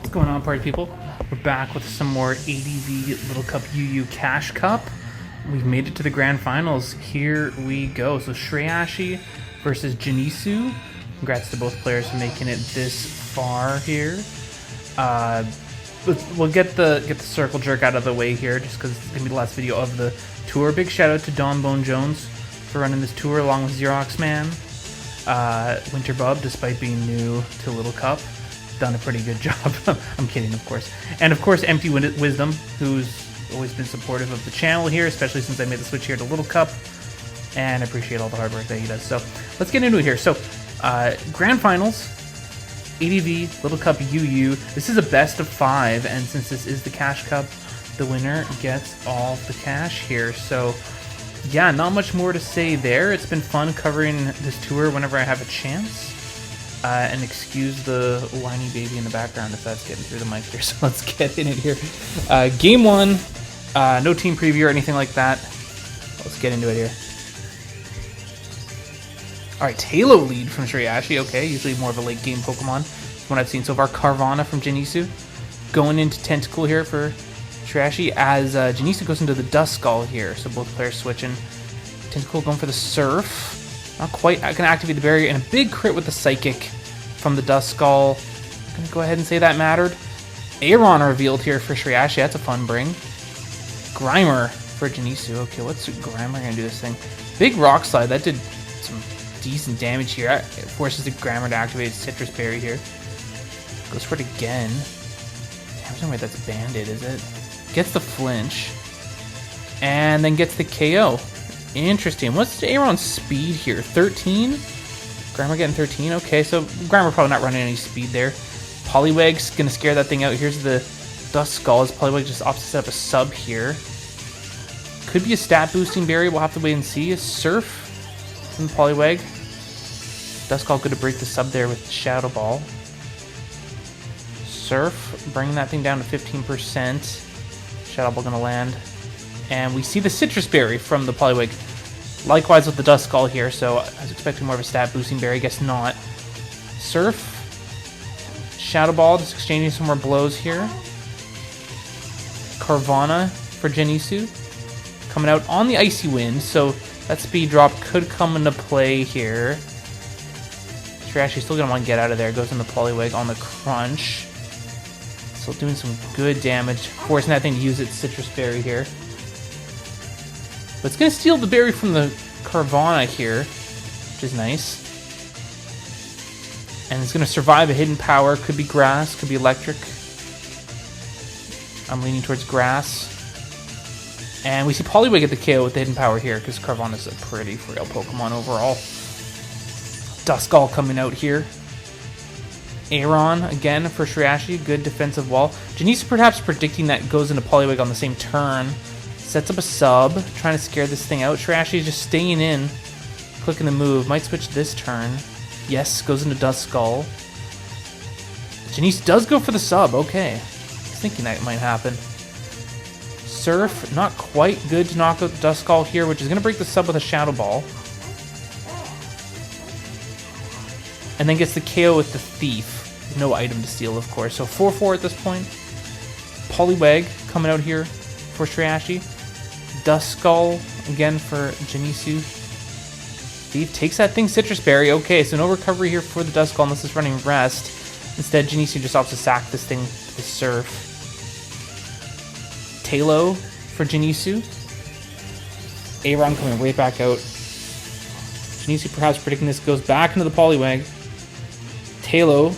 What's going on, party people? We're back with some more ADV Little Cup UU Cash Cup. We've made it to the grand finals. Here we go. So Shreyashhy versus Genisu. Congrats to both players for making it this far here. We'll get the circle jerk out of the way here, just because it's gonna be the last video of the tour. Big shout out to Don Bone Jones for running this tour along with Xerox Man. Winter Bub, despite being new to Little Cup, done a pretty good job. I'm kidding, of course. And of course, Empty Wisdom, who's always been supportive of the channel here, especially since I made the switch here to Little Cup. And I appreciate all the hard work that he does. So let's get into it here. So grand finals, ADV Little Cup UU. This is a best of 5, and since this is the Cash Cup, the winner gets all the cash here. So yeah, not much more to say there. It's been fun covering this tour whenever I have a chance. And excuse the whiny baby in the background if that's getting through the mic here. So let's get in it here. Game 1, no team preview or anything like that. Let's get into it here. Alright, Halo lead from Shreyashhy. Okay, usually more of a late game Pokemon. From what I've seen so far. Carvana from Genisu. Going into Tentacle here for Shreyashhy as Genisu goes into the Duskull here. So both players switching. Tentacle going for the Surf. Not quite going to activate the barrier, and a big crit with the Psychic from the Duskull. Going to go ahead and say that mattered. Aron revealed here for Shreyashhy. That's a fun bring. Grimer for Genisu. Okay, what's Grimer going to do this thing? Big Rock Slide. That did some decent damage here. It forces the Grimer to activate Citrus Berry here. Goes for it again. Damn, no way that's banded, is it? Gets the flinch. And then gets the KO. Interesting. What's Aron's speed here? 13? Grimer getting 13. Okay, so Grimer probably not running any speed there. Poliwag's going to scare that thing out. Here's the Duskull. As Poliwag just opts to set up a sub here. Could be a stat boosting berry. We'll have to wait and see. A Surf from the Poliwag. Duskull good to break the sub there with the Shadow Ball. Surf, bringing that thing down to 15%. Shadow Ball going to land. And we see the Citrus Berry from the Poliwag. Likewise with the Duskull here, so I was expecting more of a stat boosting berry, guess not. Surf. Shadow Ball, just exchanging some more blows here. Carvana for Genisu. Coming out on the Icy Wind, so that speed drop could come into play here. Shreyashyy's still going to want to get out of there. Goes in the Poliwag on the Crunch. Still doing some good damage. Forcing that thing to use its Citrus Berry here. But it's going to steal the berry from the Carvana here, which is nice. And it's going to survive a hidden power. Could be grass, could be electric. I'm leaning towards grass. And we see Poliwag get the KO with the hidden power here, because Carvana's a pretty frail Pokemon overall. Duskull coming out here. Aron, again, for Shreyashhy. Good defensive wall. Genisu perhaps predicting that goes into Poliwag on the same turn. Sets up a sub, trying to scare this thing out. Shreyashhy is just staying in, clicking the move. Might switch this turn. Yes, goes into Duskull. Genisu does go for the sub. Okay. I was thinking that might happen. Surf, not quite good to knock out the Duskull here, which is going to break the sub with a Shadow Ball. And then gets the KO with the Thief. No item to steal, of course. So 4-4 at this point. Poliwag coming out here for Shreyashhy. Duskull again for Genisu. Thief takes that thing Citrus Berry. Okay, so no recovery here for the Duskull unless it's running Rest. Instead, Genisu just opts to sack this thing with the Surf. Talo for Genisu. Aron coming right back out. Genisu perhaps predicting this goes back into the Poliwag. Talo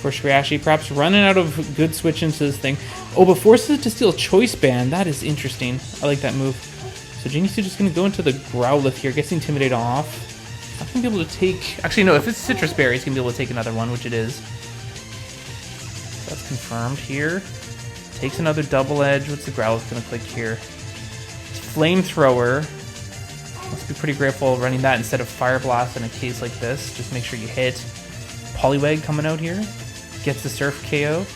for Shreyashhy, perhaps running out of good switch into this thing. Oh, but forces it to steal Choice Band. That is interesting. I like that move. So Genisu just going to go into the Growlithe here. Gets the Intimidate off. Not going to be able to take... Actually, no. If it's Citrus Berry, he's going to be able to take another one, which it is. That's confirmed here. Takes another Double Edge. What's the Growlithe going to click here? Flamethrower. Must be pretty grateful running that instead of Fire Blast in a case like this. Just make sure you hit. Poliwag coming out here. Gets the Surf KO.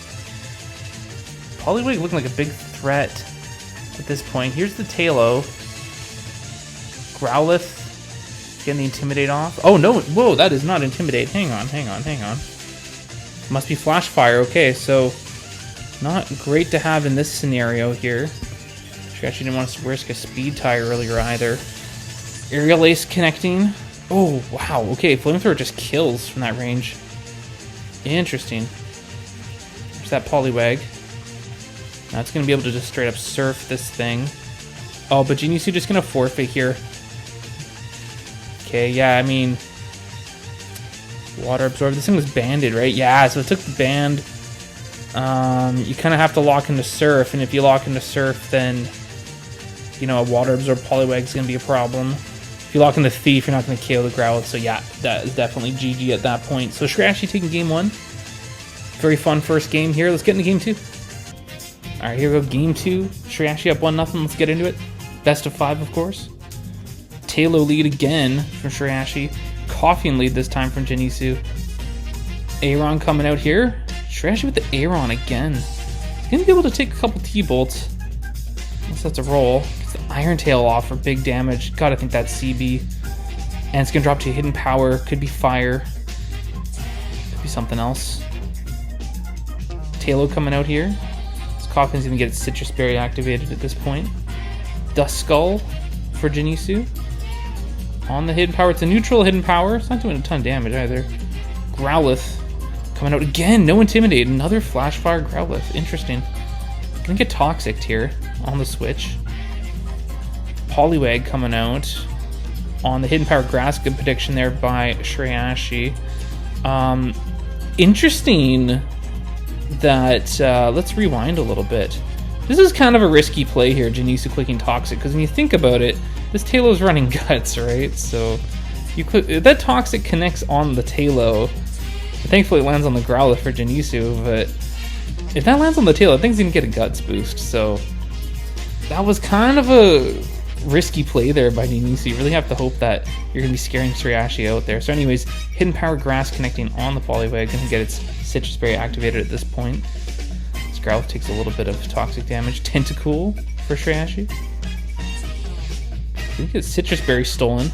Poliwag looking like a big threat at this point. Here's the Talo. Growlithe getting the Intimidate off. Oh, no. Whoa, that is not Intimidate. Hang on. Must be Flash Fire. Okay, so not great to have in this scenario here. She actually didn't want to risk a speed tie earlier either. Aerial Ace connecting. Oh, wow. Okay, Flamethrower just kills from that range. Interesting. There's that Poliwag. Now it's going to be able to just straight up surf this thing. Oh, but Genisu just going to forfeit here. Okay, yeah, I mean... Water Absorb. This thing was banded, right? Yeah, so it took the band. You kind of have to lock into Surf, and if you lock into Surf, then... You know, a Water Absorb Poliwag is going to be a problem. If you lock into Thief, you're not going to KO the Growlithe, so yeah, that is definitely GG at that point. So Shreyashhy taking game 1. Very fun first game here. Let's get into game 2. Alright, here we go. Game 2. Shreyashhy up 1-0. Let's get into it. Best of 5, of course. Talo lead again from Shreyashhy. Koffing lead this time from Genisu. Aeron coming out here. Shreyashhy with the Aeron again. He's going to be able to take a couple T-bolts. Unless that's a roll. Gets the Iron Tail off for big damage. Gotta think that's CB. And it's going to drop to Hidden Power. Could be Fire. Could be something else. Talo coming out here. Koffing's going to get its Citrus Berry activated at this point. Dust Skull for Genisu. On the Hidden Power. It's a neutral Hidden Power. It's not doing a ton of damage either. Growlithe coming out again. No Intimidate. Another Flash Fire Growlithe. Interesting. Gonna get Toxic here on the switch. Poliwag coming out on the Hidden Power. Grass. Good prediction there by Shreyashhy. Interesting that let's rewind a little bit. This is kind of a risky play here, Genisu clicking Toxic, because when you think about it, this Talo's running Guts, right? So you click that Toxic connects on the Talo. Thankfully, it lands on the Growlithe for Genisu, but if that lands on the Talo, I think he's gonna get a Guts boost. So that was kind of a risky play there by Genisu. You really have to hope that you're gonna be scaring Shreyashhy out there. So, anyways, Hidden Power Grass connecting on the Poliwag, gonna get its Citrus Berry activated at this point. This Growlithe takes a little bit of toxic damage. Tentacool for Shreyashhy. We get Citrus Berry stolen.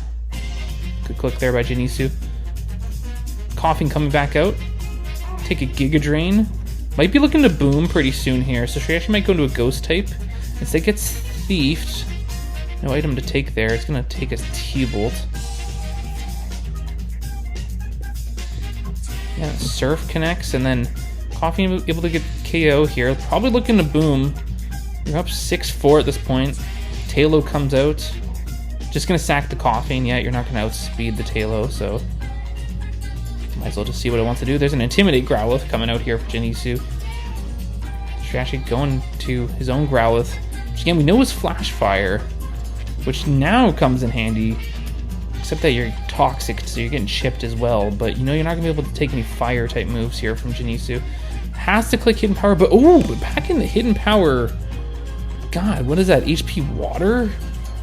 Good click there by Genisu. Koffing coming back out. Take a Giga Drain. Might be looking to boom pretty soon here, so Shreyashhy might go into a Ghost type. Instead gets Thiefed. No item to take there. It's gonna take a T-Bolt. Yeah, Surf connects, and then Koffing able to get KO here. Probably looking to boom. You're up 6-4 at this point. Talo comes out. Just gonna sack the Koffing. Yeah, you're not gonna outspeed the Talo, so might as well just see what it wants to do. There's an Intimidate Growlithe coming out here for Genisu. Shreyashhy going to his own Growlithe, which again we know is Flash Fire, which now comes in handy. Except that you're toxic, so you're getting chipped as well. But you know you're not gonna be able to take any fire type moves here from Genisu. Has to click Hidden Power, but oh, back in the Hidden Power. God, what is that? HP Water?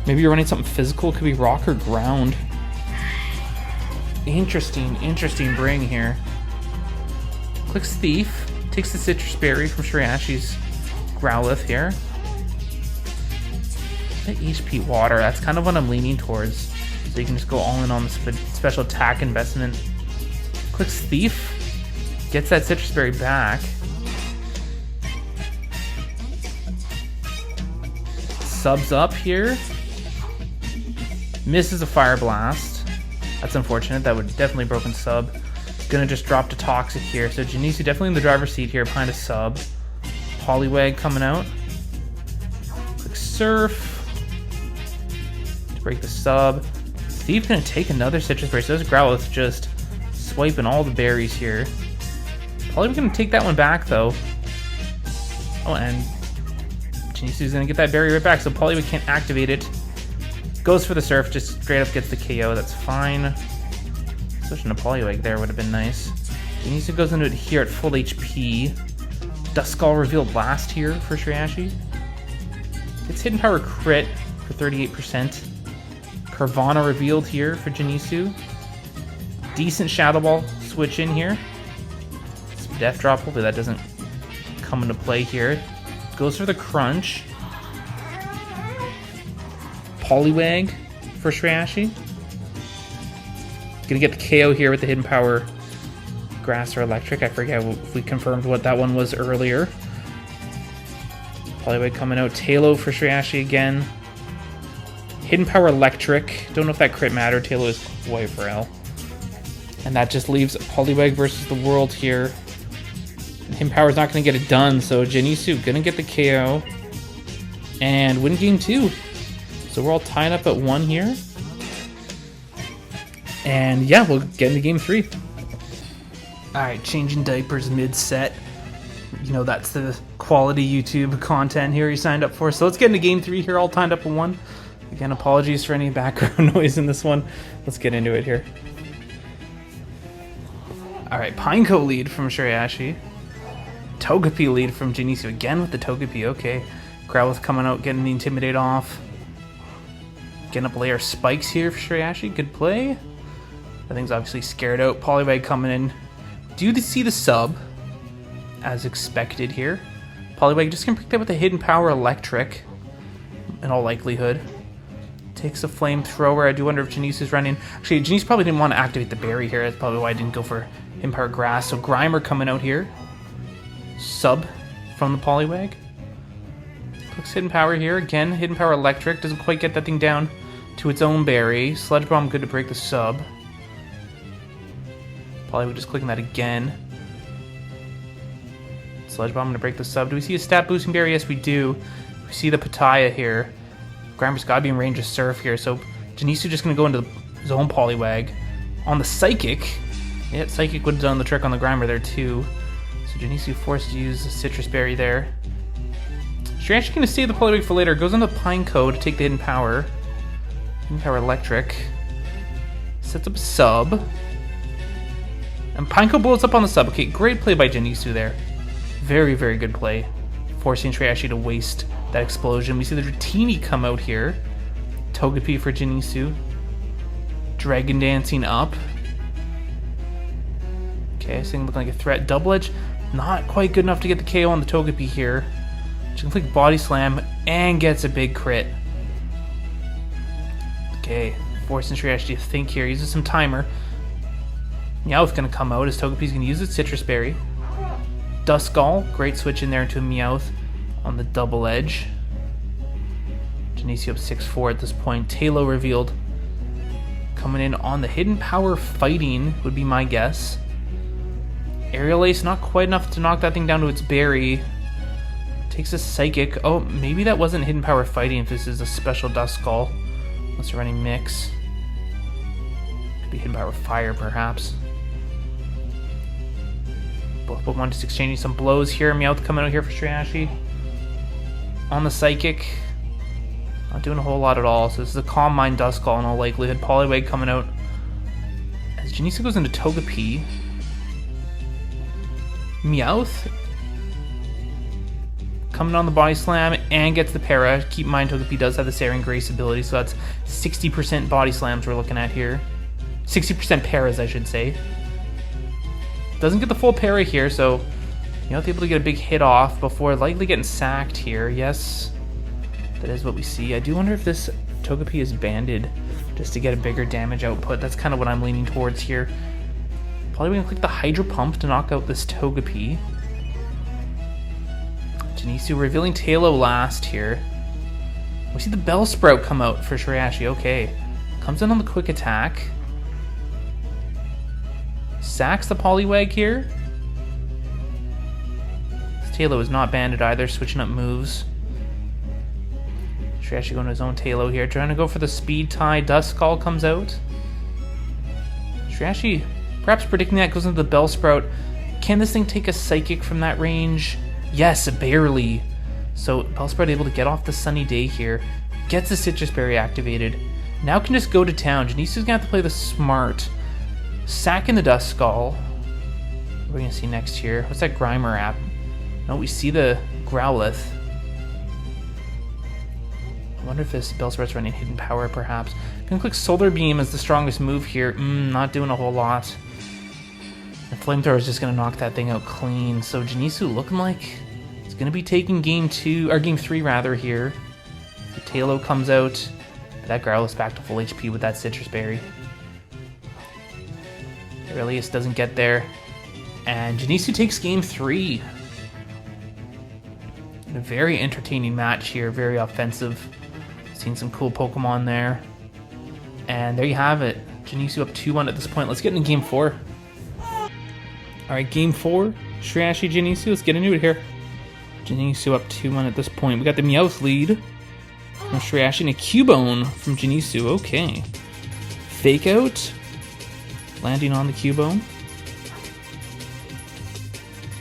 Maybe you're running something physical. It could be Rock or Ground. Interesting bring here. Clicks Thief. Takes the Citrus Berry from Shreyashy's Growlithe here. The HP Water, that's kind of what I'm leaning towards. So you can just go all in on the special attack investment. Clicks Thief. Gets that Citrus Berry back. Subs up here. Misses a Fire Blast. That's unfortunate. That would definitely broken sub. Gonna just drop to Toxic here. So Genisu definitely in the driver's seat here behind a sub. Poliwag coming out. Click Surf. To break the sub. Thief gonna take another Citrus Berry. So this Growlithe just swiping all the berries here. Probably gonna take that one back though. Oh, and Genisu's gonna get that berry right back, so Poliwag can't activate it. Goes for the Surf, just straight up gets the KO, that's fine. Switching to Poliwag there would have been nice. Genisu goes into it here at full HP. Dust Skull revealed last here for Shreyashhy. Gets Hidden Power crit for 38%. Carvana revealed here for Genisu. Decent Shadow Ball switch in here. Some Death Drop, hopefully that doesn't come into play here. Goes for the Crunch. Poliwag for Shreyashhy. Gonna get the KO here with the Hidden Power grass or electric. I forget if we confirmed what that one was earlier. Poliwag coming out. Talo for Shreyashhy again. Hidden Power Electric. Don't know if that crit mattered. Talo is quite frail. And that just leaves Poliwag versus the world here. Hidden Power's not going to get it done, so Genisu going to get the KO. And win game 2. So we're all tied up at 1 here. And yeah, we'll get into game 3. Alright, changing diapers mid-set. You know, that's the quality YouTube content here you signed up for. So let's get into game 3 here, all tied up at 1. Again, apologies for any background noise in this one. Let's get into it here. Alright, Pineco lead from Shreyashhy. Togepi lead from Genisu. Again with the Togepi, okay. Growlithe coming out, getting the Intimidate off. Getting up layer spikes here for Shreyashhy. Good play. That thing's obviously scared out. Poliwag coming in. Do you see the sub? As expected here. Poliwag just gonna pick that with a Hidden Power Electric. In all likelihood. Takes a Flamethrower. I do wonder if Genisu's running. Actually, Genisu probably didn't want to activate the berry here. That's probably why I didn't go for Hidden Power Grass. So Grimer coming out here. Sub from the Poliwag. Clicks Hidden Power here. Again, Hidden Power Electric. Doesn't quite get that thing down to its own berry. Sludge Bomb good to break the sub. Poliwag just clicking that again. Sludge Bomb to break the sub. Do we see a stat boosting berry? Yes, we do. We see the Pataya here. Grimer's got to be in range of Surf here, so Genisu just going to go into his own Poliwag. On the Psychic, yeah, Psychic would have done the trick on the Grimer there too. So Genisu forced to use the Citrus Berry there. Shreyashhy going to save the Poliwag for later. Goes on the Pineco to take the Hidden Power. Hidden Power Electric. Sets up a sub. And Pineco blows up on the sub. Okay, great play by Genisu there. Very, very good play. Forcing Shreyashhy to waste that explosion. We see the Dratini come out here. Togepi for Genisu. Dragon Dancing up. Okay, this thing looking like a threat. Double Edge, not quite good enough to get the KO on the Togepi here. She can flick Body Slam and gets a big crit. Okay, forcing Shreyashhy to think here. Uses some timer. Meowth's going to come out as Togepi's going to use its Citrus Berry. Duskull, great switch in there into a Meowth on the Double Edge. Genisu up 6-4 at this point. Talo revealed. Coming in on the Hidden Power Fighting would be my guess. Aerial Ace, not quite enough to knock that thing down to its berry. Takes a Psychic. Oh, maybe that wasn't Hidden Power Fighting if this is a special Duskull. Unless you're running Mix. Could be Hidden Power Fire, perhaps. Both Pokemon just exchanging some blows here. Meowth coming out here for Shreyashhy. On the Psychic. Not doing a whole lot at all. So this is a Calm Mind Duskull in all likelihood. Poliwag coming out. As Genisu goes into Togepi. Meowth. Coming on the Body Slam and gets the Para. Keep in mind Togepi does have the Searing Grace ability. So that's 60% Body Slams we're looking at here. 60% Paras, I should say. Doesn't get the full parry here, so Meowth able to get a big hit off before likely getting sacked here. Yes, that is what we see. I do wonder if this Togepi is banded just to get a bigger damage output. That's kind of what I'm leaning towards here. Probably going to click the Hydro Pump to knock out this Togepi. Genisu revealing Talo last here. We see the Bellsprout come out for Shreyashhy. Okay, comes in on the Quick Attack. Sacks the Poliwag here. This Talo is not banded either, switching up moves. Shreyashhy going to his own Talo here, trying to go for the Speed Tie. Duskull comes out. Shreyashhy perhaps predicting that, goes into the Bellsprout. Can this thing take a Psychic from that range? Yes, barely. So Bellsprout able to get off the Sunny Day here. Gets the Citrus Berry activated. Now can just go to town. Genisu's going to have to play the smart. Sacking the Duskull. What are we going to see next here? What's that Grimer app? No, we see the Growlithe. I wonder if this Bellsprout's running Hidden Power, perhaps. Gonna click Solar Beam as the strongest move here. Not doing a whole lot. The Flamethrower is just going to knock that thing out clean. So Genisu looking like it's going to be taking game 3 rather here. The Talo comes out. That Growlithe's back to full HP with that Citrus Berry. Aurelius doesn't get there. And Genisu takes game 3. A very entertaining match here, very offensive. Seen some cool Pokemon there. And there you have it. Genisu up 2-1 at this point. Let's get into game 4. Alright, game 4. Shreyashhy, Genisu. Let's get into it here. Genisu up 2-1 at this point. We got the Meowth lead from Shreyashhy and a Cubone from Genisu. Okay. Fake out. Landing on the Cubone.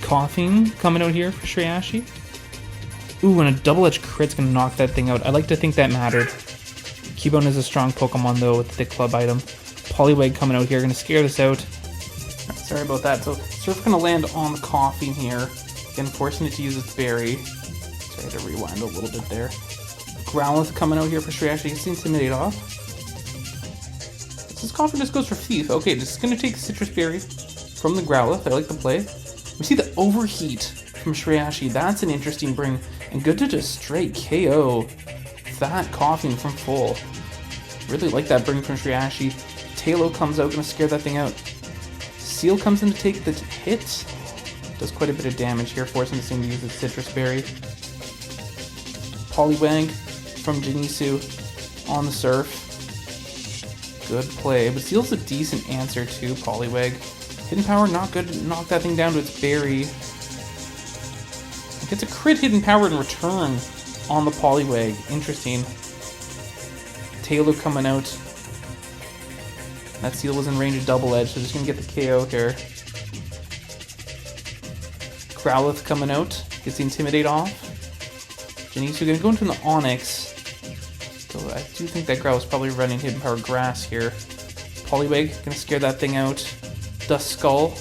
Coughing coming out here for Shreyashhy. Ooh, and a double-edged crit's gonna knock that thing out. I like to think that mattered. Cubone is a strong Pokemon though with the Club item. Poliwag coming out here, gonna scare this out. Sorry about that. So Surf gonna land on the Coughing here. Again, forcing it to use its berry. Sorry to rewind a little bit there. Growlithe coming out here for Shreyashhy. Gets the Intimidate off. This Coughing just goes for Thief. Okay, this is gonna take Citrus Berry from the Growlithe. I like the play. We see the Overheat from Shreyashhy. That's an interesting bring. And good to just straight KO that Coughing from full. Really like that bring from Shreyashhy. Tailo comes out, gonna scare that thing out. Seal comes in to take the hit. Does quite a bit of damage here, forcing this thing to use its Citrus Berry. Poliwag from Genisu on the Surf. Good play, but Seal's a decent answer to Poliwag. Hidden Power, not good to knock that thing down to its berry. It gets a crit Hidden Power in return on the Poliwag. Interesting. Taylor coming out. That Seal was in range of Double Edge, so just gonna get the KO here. Growlithe coming out. Gets the Intimidate off. Genisu gonna go into the Onix. So I do think that Growlithe's probably running Hidden Power Grass here. Poliwag gonna scare that thing out. Dust Skull.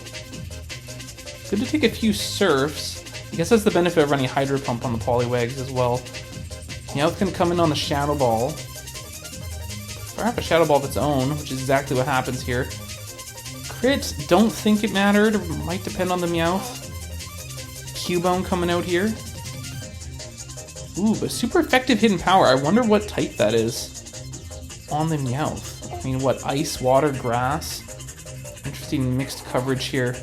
Good to take a few Surfs. I guess that's the benefit of running Hydro Pump on the Poliwags as well. Meowth can come in on the Shadow Ball. Or have a Shadow Ball of its own, which is exactly what happens here. Crit, don't think it mattered. It might depend on the Meowth. Cubone coming out here. Ooh, but super effective Hidden Power. I wonder what type that is on the Meowth. I mean, what, Ice, Water, Grass? Interesting mixed coverage here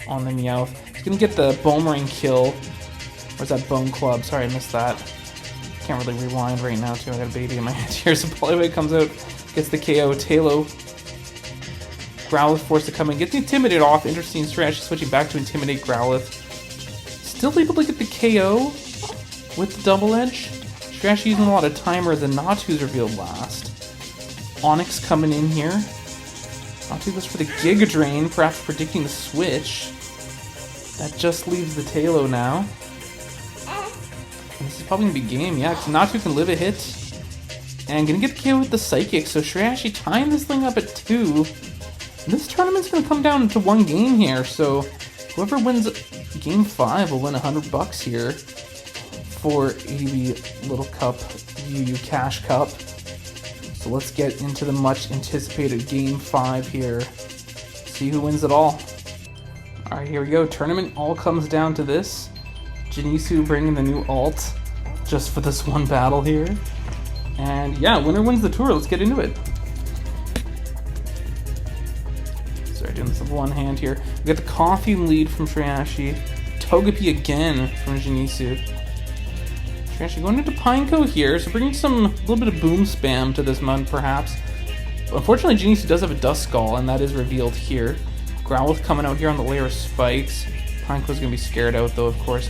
on the Meowth. He's gonna get the Boomerang kill. Where's that Bone Club? Sorry, I missed that. Can't really rewind right now, too. I got a baby in my hand here. So Poliwag comes out, gets the KO. Tailo. Growlithe forced to come in, gets the Intimidate off. Interesting strategy, switching back to Intimidate Growlithe. Still able to get the KO with the Double Edge. Shreyashky using a lot of timer. The Natu's revealed last. Onix coming in here. Natu goes for the Giga Drain, perhaps predicting the switch. That just leaves the Tailo now. And this is probably gonna be game, yeah, because Natu can live a hit. And gonna get the KO with the Psychic, so Shreyashky tying this thing up at 2. And this tournament's gonna come down to 1 game here, so whoever wins game 5 will win $100 here for ADV Little Cup UU Cash Cup. So let's get into the much anticipated game 5 here. See who wins it all. Alright, here we go. Tournament all comes down to this. Genisu bringing the new alt just for this one battle here. And yeah, winner wins the tour. Let's get into it. Sorry, doing this with one hand here. We got the Coffee lead from Shreyashhy. Togepi again from Genisu. Shreyashhy going into Pineco here, so bringing a little bit of boom spam to this mud perhaps. Unfortunately, Genisu does have a Dust Skull, and that is revealed here. Growlithe coming out here on the layer of spikes. Pineco's going to be scared out though, of course.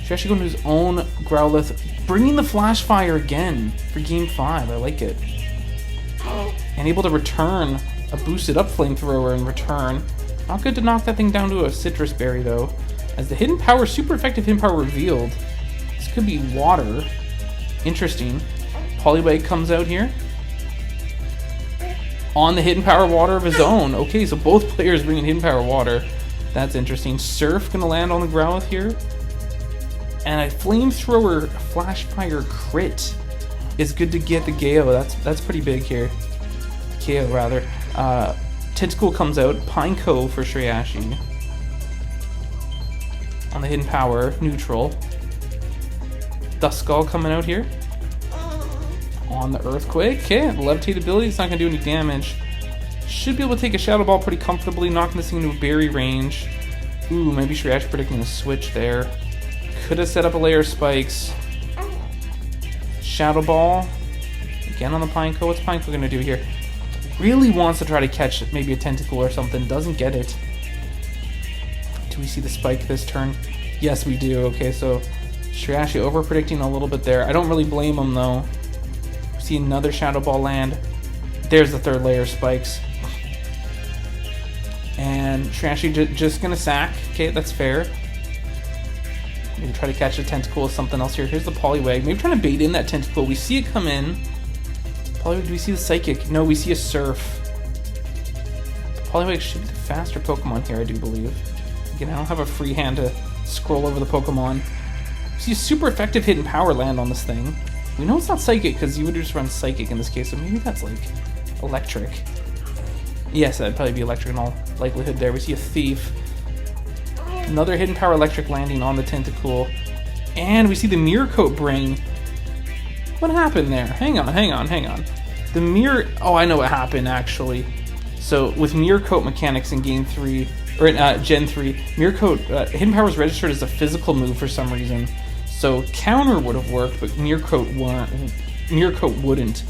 Shreyashhy going to his own Growlithe, bringing the Flash Fire again for game 5. I like it. And able to return a boosted up Flamethrower in return. Not good to knock that thing down to a Citrus Berry though. As the Hidden Power, super effective Hidden Power revealed. This could be Water. Interesting. Poliwag comes out here. On the Hidden Power Water of his own. Okay, so both players bringing Hidden Power Water. That's interesting. Surf gonna land on the Growlithe here. And a Flamethrower Flash Fire crit is good to get the KO. That's pretty big here. KO rather. Tentacool comes out. Pineco for Shreyashhy. On the Hidden Power, neutral. Dust Skull coming out here. On the Earthquake. Okay, Levitate ability, it's not going to do any damage. Should be able to take a Shadow Ball pretty comfortably, knocking this thing into a berry range. Ooh, maybe Shreyashhy predicting a switch there. Could have set up a layer of spikes. Shadow Ball. Again on the Pineco. What's Pineco going to do here? Really wants to try to catch maybe a Tentacool or something. Doesn't get it. Do we see the spike this turn? Yes, we do. Okay, so Shreyashhy over-predicting a little bit there. I don't really blame him, though. We see another Shadow Ball land. There's the third layer of spikes. And Shreyashhy just going to sack. Okay, that's fair. Maybe try to catch a Tentacool with something else here. Here's the Poliwag. Maybe trying to bait in that Tentacool. We see it come in. Poliwag, do we see the Psychic? No, we see a Surf. Poliwag should be the faster Pokemon here, I do believe. Again, I don't have a free hand to scroll over the Pokemon. We see a super effective Hidden Power land on this thing. We know it's not Psychic, because you would just run Psychic in this case, so maybe that's like Electric. Yes, that'd probably be Electric in all likelihood there. We see a Thief. Another Hidden Power Electric landing on the Tentacool. And we see the Mirror Coat bring. What happened there? Hang on. The Mirror... Oh, I know what happened, actually. So, with Mirror Coat mechanics in Game 3, or in Gen 3, Mirror Coat... Hidden Power was registered as a physical move for some reason. So, Counter would have worked, but Mirror Coat wouldn't.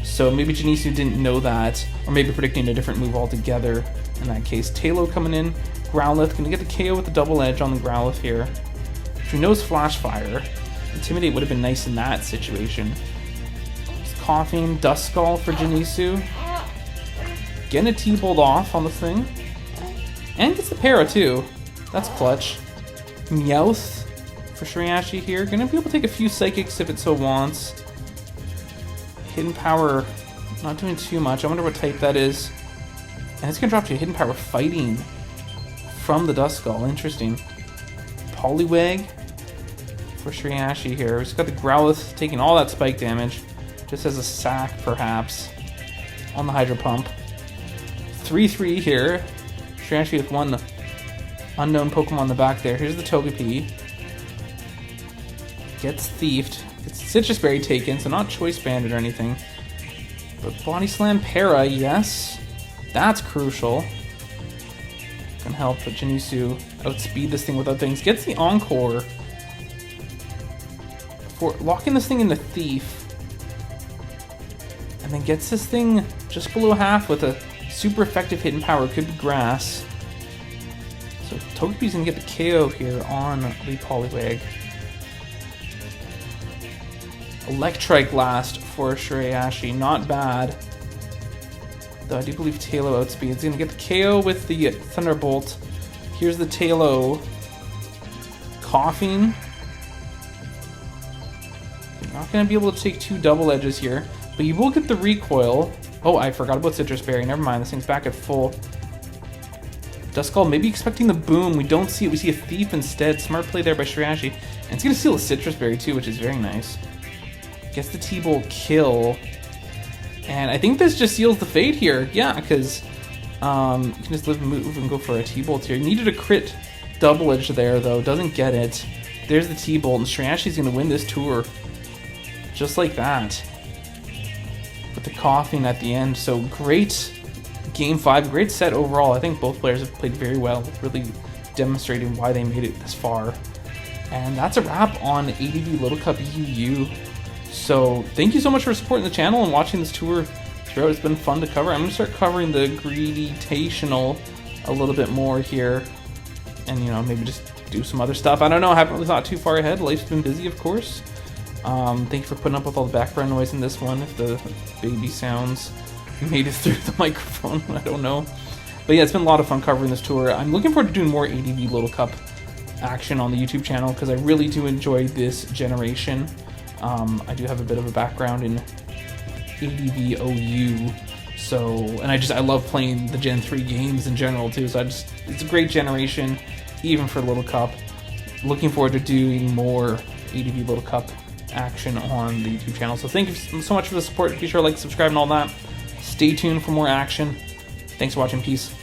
So, maybe Genisu didn't know that, or maybe predicting a different move altogether in that case. Taillow coming in. Growlithe, gonna get the KO with the double edge on the Growlithe here. Which we know is Flash Fire. Intimidate would have been nice in that situation. It's Coughing, Dust Skull for Genisu. Getting a T-Bolt off on the thing. And gets the Para too. That's clutch. Meowth for Shreyashhy here. Gonna be able to take a few Psychics if it so wants. Hidden Power, not doing too much. I wonder what type that is. And it's gonna drop to Hidden Power Fighting from the Dust Skull. Interesting. Poliwag for Shreyashhy here. We've got the Growlithe taking all that spike damage. Just as a sack, perhaps, on the Hydro Pump. 3-3 here. Shreyashhy with one unknown Pokemon in the back there. Here's the Togepi. Gets thiefed. It's Citrus Berry taken, so not Choice Banded or anything. But Body Slam Para, yes. That's crucial. Can help but Genisu outspeed this thing without things. Gets the Encore for locking this thing into Thief. And then gets this thing just below half with a super effective Hidden Power. Could be Grass. So Togepi's gonna get the KO here on the Poliwag. Electrike last for Shreyashhy. Not bad. Though I do believe Taillow outspeeds. He's gonna get the KO with the Thunderbolt. Here's the Taillow. Coughing. Not gonna be able to take two double edges here, but you will get the recoil. Oh, I forgot about Citrus Berry. Never mind, this thing's back at full. Duskull maybe expecting the boom. We don't see it. We see a Thief instead. Smart play there by Shreyashhy. And it's gonna steal a Citrus Berry too, which is very nice. Gets the T-Bolt kill. And I think this just seals the fate here. Yeah, because you can just live, move, and go for a T-Bolt here. Needed a crit double edge there, though. Doesn't get it. There's the T-Bolt, and Shreyashy's going to win this tour. Just like that. With the Coughing at the end. So great Game 5. Great set overall. I think both players have played very well. Really demonstrating why they made it this far. And that's a wrap on ADV Little Cup UU. So thank you so much for supporting the channel and watching this tour throughout. It's been fun to cover. I'm going to start covering the Greeditational a little bit more here. And, you know, maybe just do some other stuff. I don't know. I haven't really thought too far ahead. Life's been busy, of course. Thank you for putting up with all the background noise in this one. If the baby sounds made it through the microphone, I don't know. But yeah, it's been a lot of fun covering this tour. I'm looking forward to doing more ADV Little Cup action on the YouTube channel because I really do enjoy this generation. I do have a bit of a background in ADV OU, so, and I love playing the Gen 3 games in general too, so it's a great generation, even for Little Cup. Looking forward to doing more ADV Little Cup action on the YouTube channel, so thank you so much for the support. Be sure to like, subscribe, and all that. Stay tuned for more action. Thanks for watching. Peace.